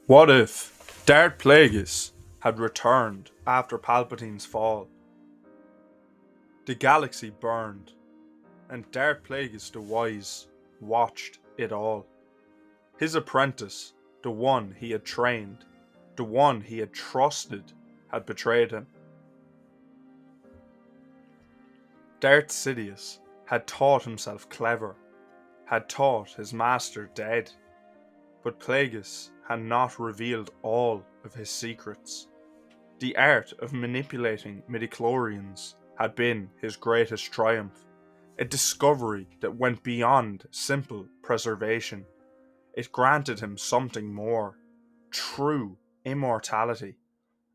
What if Darth Plagueis had returned after Palpatine's fall? The galaxy burned, and Darth Plagueis the Wise watched it all. His apprentice, the one he had trained, the one he had trusted, had betrayed him. Darth Sidious had thought himself clever, had thought his master dead, but Plagueis had not revealed all of his secrets. The art of manipulating midichlorians had been his greatest triumph, a discovery that went beyond simple preservation. It granted him something more, true immortality.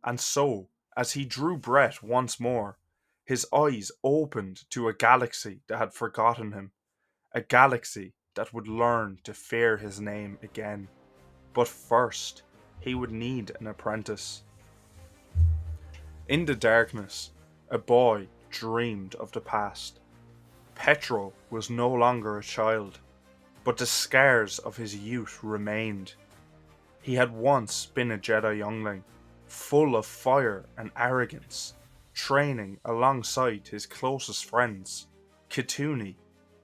And so, as he drew breath once more, his eyes opened to a galaxy that had forgotten him, a galaxy that would learn to fear his name again. But first, he would need an apprentice. In the darkness, a boy dreamed of the past. Petro was no longer a child, but the scars of his youth remained. He had once been a Jedi youngling, full of fire and arrogance, training alongside his closest friends, Kituni,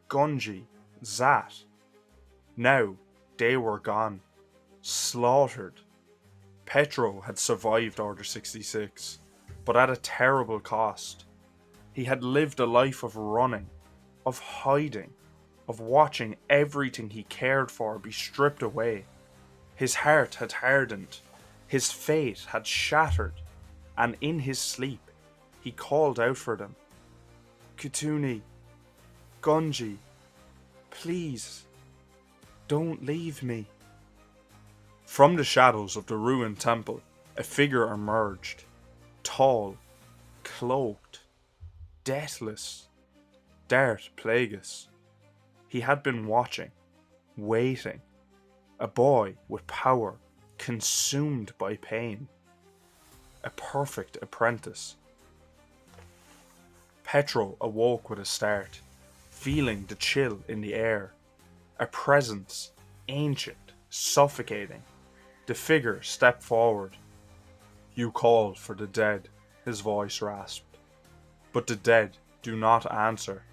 Gunji, Zat. Now they were gone, slaughtered. Petro had survived Order 66, but at a terrible cost. He had lived a life of running, of hiding, of watching everything he cared for be stripped away. His heart had hardened, his fate had shattered, and in his sleep he called out for them. Kituni, Gunji, please, don't leave me. From the shadows of the ruined temple, a figure emerged, tall, cloaked, deathless. Darth Plagueis. He had been watching, waiting. A boy with power, consumed by pain. A perfect apprentice. Petro awoke with a start, feeling the chill in the air. A presence, ancient, suffocating. The figure stepped forward. You called for the dead, his voice rasped. But the dead do not answer.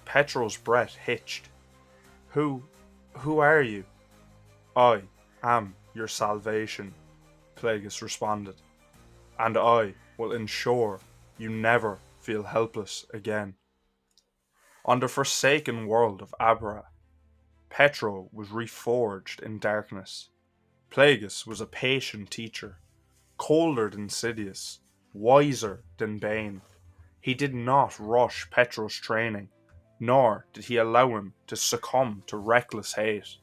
Petro's breath hitched. Who are you? I am your salvation, Plagueis responded, and I will ensure you never feel helpless again. On the forsaken world of Abra, Petro was reforged in darkness. Plagueis was a patient teacher, colder than Sidious, wiser than Bane. He did not rush Petro's training, nor did he allow him to succumb to reckless hate.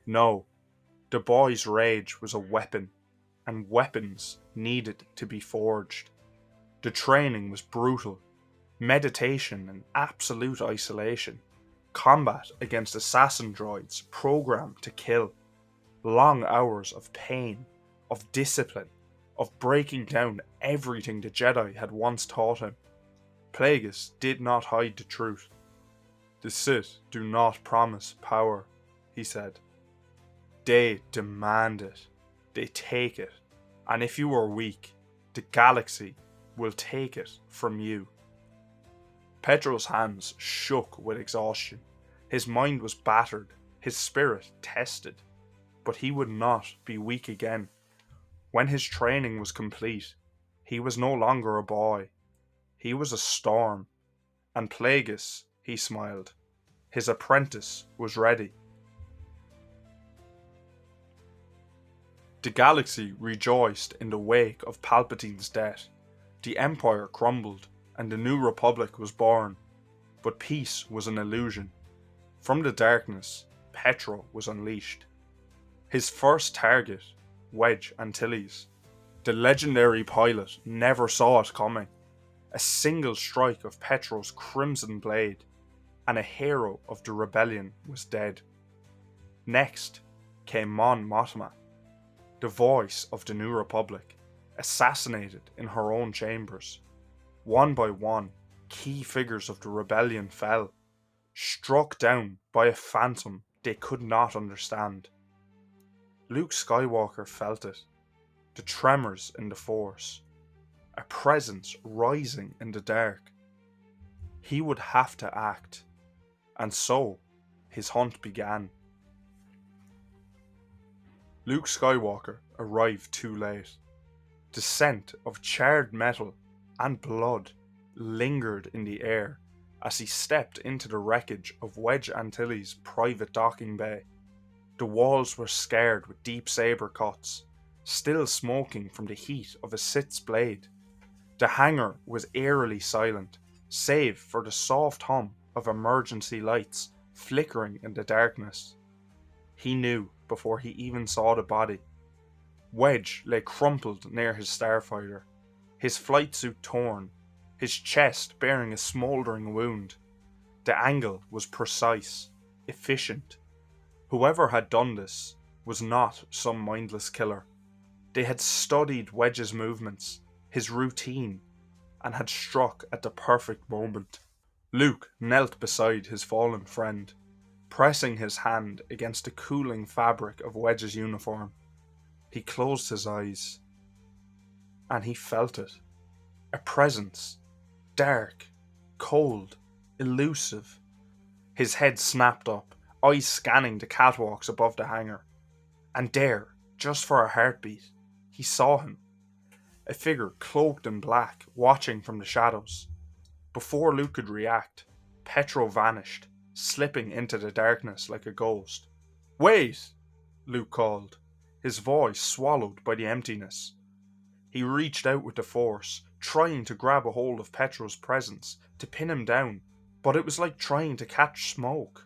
No, the boy's rage was a weapon, and weapons needed to be forged. The training was brutal, meditation and absolute isolation, combat against assassin droids programmed to kill, long hours of pain, of discipline, of breaking down everything the Jedi had once taught him. Plagueis did not hide the truth. The Sith do not promise power, he said. They demand it. They take it. And if you are weak, the galaxy will take it from you. Petro's hands shook with exhaustion. His mind was battered, his spirit tested. But he would not be weak again. When his training was complete, he was no longer a boy. He was a storm. And Plagueis, he smiled. His apprentice was ready. The galaxy rejoiced in the wake of Palpatine's death. The Empire crumbled, and the new Republic was born. But peace was an illusion. From the darkness, Petro was unleashed. His first target, Wedge Antilles. The legendary pilot never saw it coming. A single strike of Petro's crimson blade, and a hero of the rebellion was dead. Next came Mon Mothma, the voice of the New Republic, assassinated in her own chambers. One by one, key figures of the rebellion fell, struck down by a phantom they could not understand. Luke Skywalker felt it, the tremors in the Force, a presence rising in the dark. He would have to act, and so his hunt began. Luke Skywalker arrived too late. The scent of charred metal and blood lingered in the air as he stepped into the wreckage of Wedge Antilles' private docking bay. The walls were scarred with deep saber cuts, still smoking from the heat of a Sith's blade. The hangar was eerily silent, save for the soft hum of emergency lights flickering in the darkness. He knew before he even saw the body. Wedge lay crumpled near his starfighter, his flight suit torn, his chest bearing a smouldering wound. The angle was precise, efficient. Whoever had done this was not some mindless killer. They had studied Wedge's movements, his routine, and had struck at the perfect moment. Luke knelt beside his fallen friend, pressing his hand against the cooling fabric of Wedge's uniform. He closed his eyes, and he felt it. A presence, dark, cold, elusive. His head snapped up, eyes scanning the catwalks above the hangar. And there, just for a heartbeat, he saw him. A figure cloaked in black, watching from the shadows. Before Luke could react, Petro vanished, slipping into the darkness like a ghost. "Wait!" Luke called, his voice swallowed by the emptiness. He reached out with the Force, trying to grab a hold of Petro's presence, to pin him down, but it was like trying to catch smoke.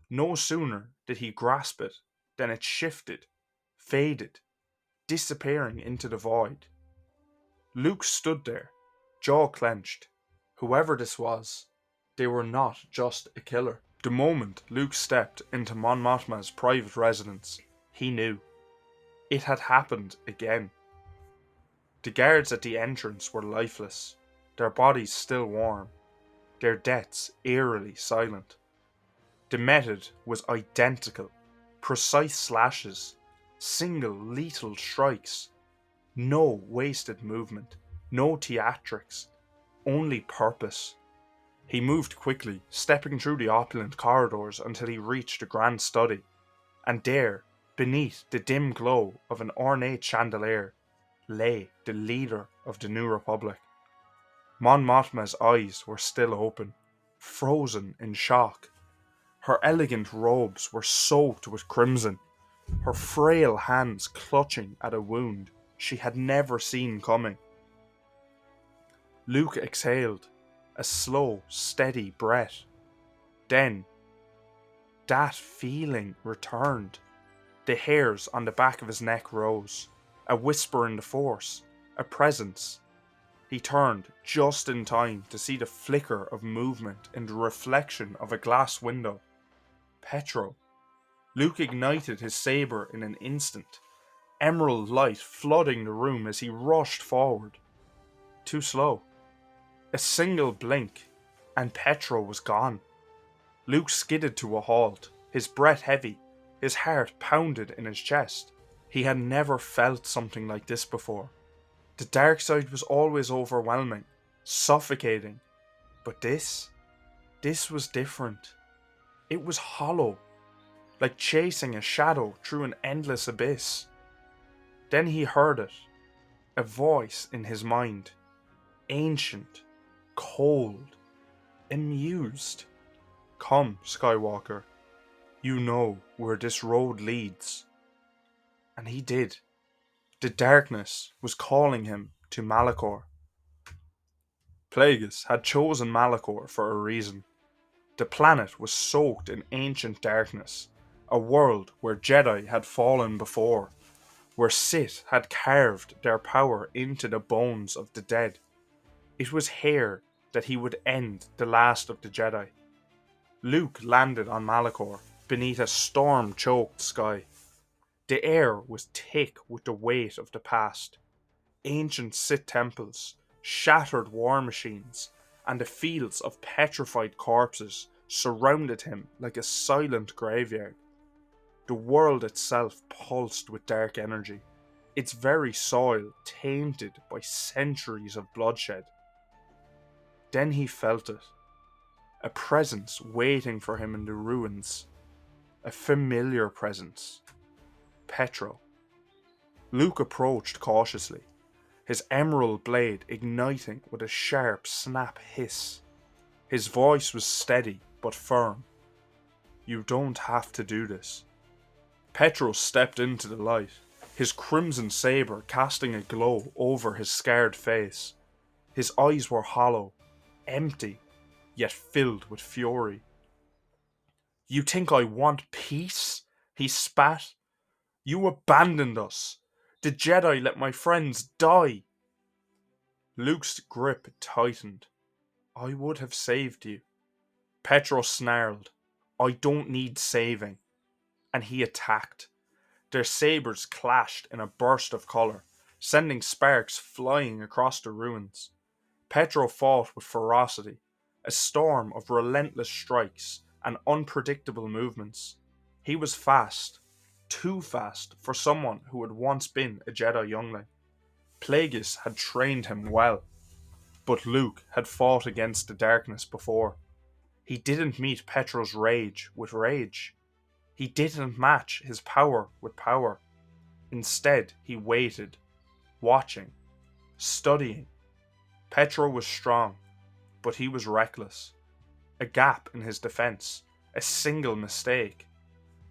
No sooner did he grasp it than it shifted, faded, disappearing into the void. Luke stood there, jaw clenched. Whoever this was, they were not just a killer. The moment Luke stepped into Mon Mothma's private residence, he knew. It had happened again. The guards at the entrance were lifeless, their bodies still warm, their deaths eerily silent. The method was identical, precise slashes, single lethal strikes. No wasted movement, no theatrics, only purpose. He moved quickly, stepping through the opulent corridors until he reached the grand study, and there, beneath the dim glow of an ornate chandelier, lay the leader of the New Republic. Mon Mothma's eyes were still open, frozen in shock. Her elegant robes were soaked with crimson, her frail hands clutching at a wound she had never seen coming. Luke exhaled, a slow, steady breath. Then, that feeling returned. The hairs on the back of his neck rose. A whisper in the Force, a presence. He turned just in time to see the flicker of movement in the reflection of a glass window. Petro. Luke ignited his saber in an instant, emerald light flooding the room as he rushed forward. Too slow. A single blink, and Petro was gone. Luke skidded to a halt, his breath heavy, his heart pounded in his chest. He had never felt something like this before. The dark side was always overwhelming, suffocating. But this was different. It was hollow, like chasing a shadow through an endless abyss. Then he heard it, a voice in his mind, ancient, cold, amused. "Come, Skywalker, you know where this road leads." And he did. The darkness was calling him to Malachor. Plagueis had chosen Malachor for a reason. The planet was soaked in ancient darkness, a world where Jedi had fallen before, where Sith had carved their power into the bones of the dead. It was here that he would end the last of the Jedi. Luke landed on Malachor beneath a storm-choked sky. The air was thick with the weight of the past. Ancient Sith temples, shattered war machines, and the fields of petrified corpses surrounded him like a silent graveyard. The world itself pulsed with dark energy, its very soil tainted by centuries of bloodshed. Then he felt it, a presence waiting for him in the ruins, a familiar presence. Petro. Luke approached cautiously, his emerald blade igniting with a sharp snap hiss. His voice was steady but firm. "You don't have to do this." Petro stepped into the light, his crimson saber casting a glow over his scarred face. His eyes were hollow, empty, yet filled with fury. "You think I want peace?" he spat. "You abandoned us. The Jedi let my friends die." Luke's grip tightened. "I would have saved you." Petro snarled, "I don't need saving." And he attacked. Their sabers clashed in a burst of colour, sending sparks flying across the ruins. Petro fought with ferocity, a storm of relentless strikes and unpredictable movements. He was fast, too fast for someone who had once been a Jedi youngling. Plagueis had trained him well, but Luke had fought against the darkness before. He didn't meet Petro's rage with rage. He didn't match his power with power. Instead, he waited, watching, studying. Petro was strong, but he was reckless. A gap in his defense, a single mistake.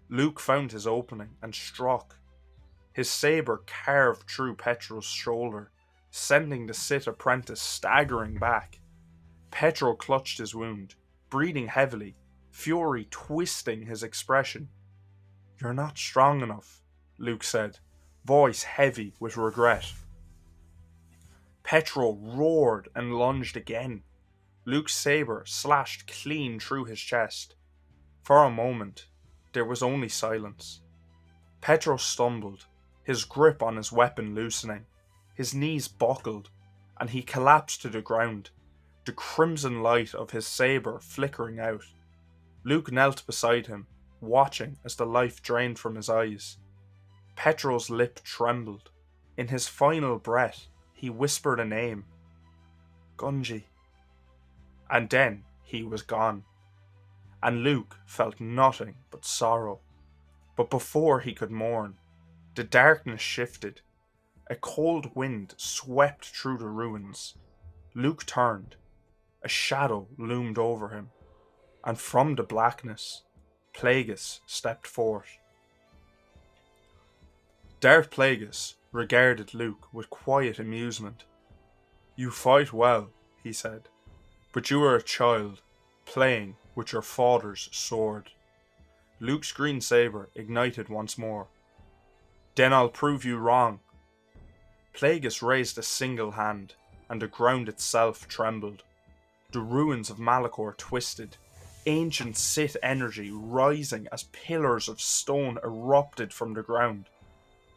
Luke found his opening and struck. His saber carved through Petro's shoulder, sending the Sith apprentice staggering back. Petro clutched his wound, breathing heavily, fury twisting his expression. "You're not strong enough," Luke said, voice heavy with regret. Petro roared and lunged again. Luke's saber slashed clean through his chest. For a moment, there was only silence. Petro stumbled, his grip on his weapon loosening. His knees buckled, and he collapsed to the ground, the crimson light of his saber flickering out. Luke knelt beside him, watching as the life drained from his eyes. Petro's lip trembled. In his final breath, he whispered a name. "Gunji." And then he was gone. And Luke felt nothing but sorrow. But before he could mourn, the darkness shifted. A cold wind swept through the ruins. Luke turned. A shadow loomed over him. And from the blackness, Plagueis stepped forth. Darth Plagueis regarded Luke with quiet amusement. "You fight well," he said, "but you are a child, playing with your father's sword." Luke's green saber ignited once more. "Then I'll prove you wrong." Plagueis raised a single hand, and the ground itself trembled. The ruins of Malachor twisted, ancient Sith energy rising as pillars of stone erupted from the ground.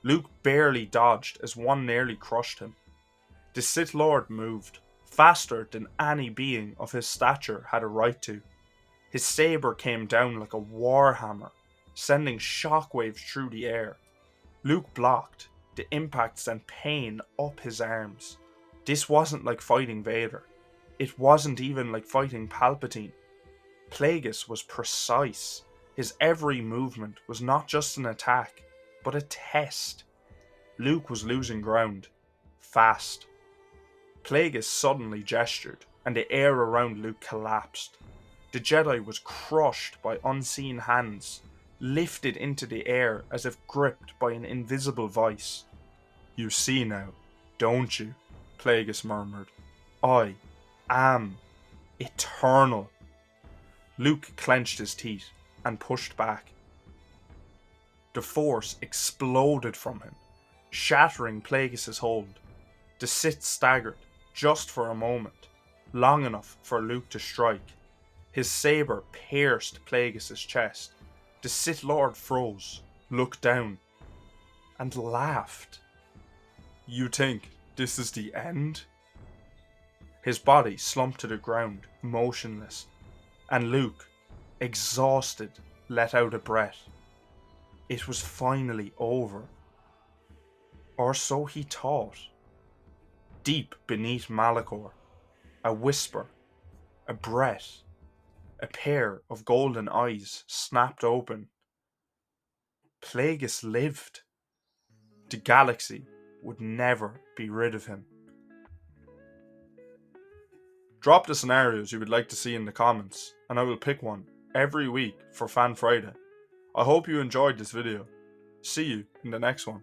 Luke barely dodged as one nearly crushed him. The Sith Lord moved, faster than any being of his stature had a right to. His saber came down like a warhammer, sending shockwaves through the air. Luke blocked. The impact sent pain up his arms. This wasn't like fighting Vader. It wasn't even like fighting Palpatine. Plagueis was precise. His every movement was not just an attack, but a test. Luke was losing ground. Fast. Plagueis suddenly gestured, and the air around Luke collapsed. The Jedi was crushed by unseen hands, lifted into the air as if gripped by an invisible vice. "You see now, don't you?" Plagueis murmured. "I am eternal." Luke clenched his teeth and pushed back. The force exploded from him, shattering Plagueis' hold. The Sith staggered, just for a moment, long enough for Luke to strike. His saber pierced Plagueis' chest. The Sith Lord froze, looked down, and laughed. "You think this is the end?" His body slumped to the ground, motionless, and Luke, exhausted, let out a breath. It was finally over. Or so he thought. Deep beneath Malachor, a whisper, a breath, a pair of golden eyes snapped open. Plagueis lived. The galaxy would never be rid of him. Drop the scenarios you would like to see in the comments, and I will pick one every week for Fan Friday. I hope you enjoyed this video. See you in the next one.